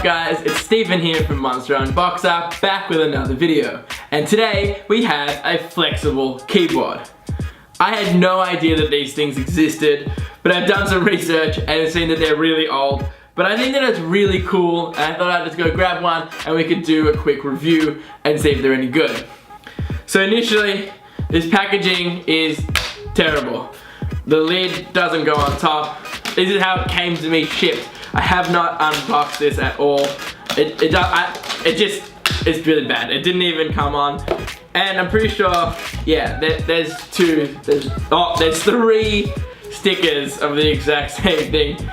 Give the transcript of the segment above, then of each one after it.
guys, it's Stephen here from Unboxer, back with another video. And today we have a flexible keyboard. I had no idea that these things existed, but I've done some research and I've seen that they're really old. But I think that it's really cool and I thought I'd just go grab one and we could do a quick review and see if they're any good. So initially, this packaging is terrible. The lid doesn't go on top. This is how it came to me shipped. I have not unboxed this at all. It's really bad. It didn't even come on. And I'm pretty sure, yeah, there's three stickers of the exact same thing.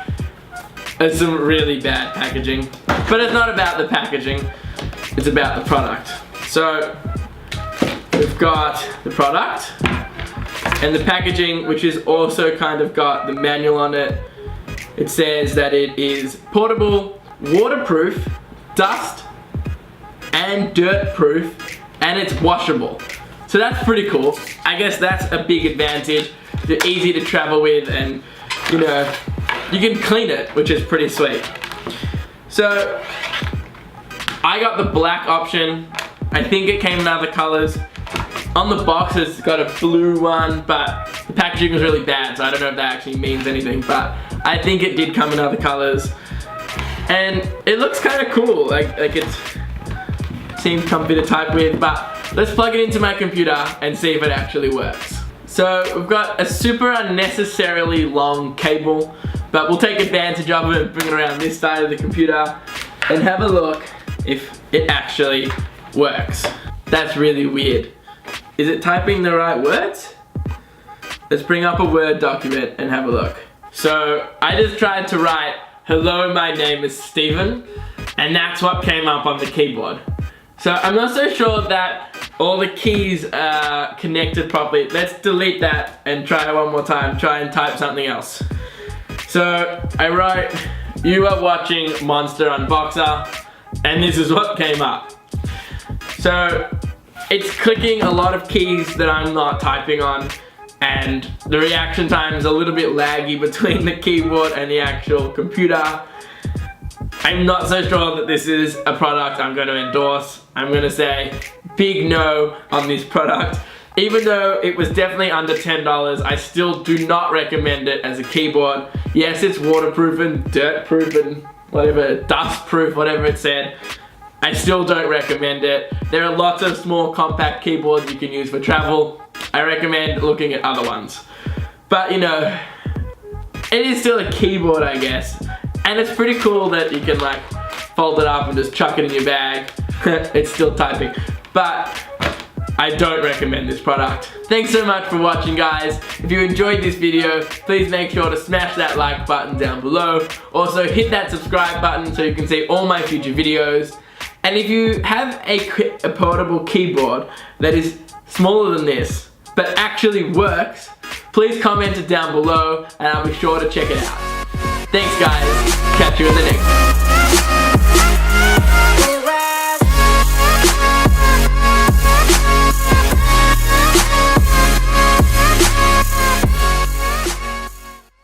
It's some really bad packaging. But it's not about the packaging, it's about the product. So, we've got the product and the packaging, which is also kind of got the manual on it. It says that it is portable, waterproof, dust and dirt proof, and it's washable. So that's pretty cool. I guess that's a big advantage. They're easy to travel with and, you know, you can clean it, which is pretty sweet. So, I got the black option. I think it came in other colors. On the box it's got a blue one, but the packaging was really bad, so I don't know if that actually means anything, but I think it did come in other colors. And it looks kind of cool, like it seems comfy to type with, but let's plug it into my computer and see if it actually works. So we've got a super unnecessarily long cable, but we'll take advantage of it and bring it around this side of the computer and have a look if it actually works. That's really weird. Is it typing the right words? Let's bring up a Word document and have a look. So I just tried to write, "Hello, my name is Stephen," and that's what came up on the keyboard. So I'm not so sure that all the keys are connected properly. Let's delete that and try one more time. Try and type something else. So I wrote, "You are watching Monster Unboxer," and this is what came up. So it's clicking a lot of keys that I'm not typing on, and the reaction time is a little bit laggy between the keyboard and the actual computer. I'm not so sure that this is a product I'm going to endorse. I'm going to say big no on this product. Even though it was definitely under $10, I still do not recommend it as a keyboard. Yes, it's waterproof and dirt proof and whatever, dust proof, whatever it said. I still don't recommend it. There are lots of small compact keyboards you can use for travel. I recommend looking at other ones. But you know, it is still a keyboard, I guess. And it's pretty cool that you can like fold it up and just chuck it in your bag. It's still typing. But I don't recommend this product. Thanks so much for watching, guys. If you enjoyed this video, please make sure to smash that like button down below. Also hit that subscribe button so you can see all my future videos. And if you have a portable keyboard that is smaller than this, but actually works, please comment it down below and I'll be sure to check it out. Thanks guys, catch you in the next one.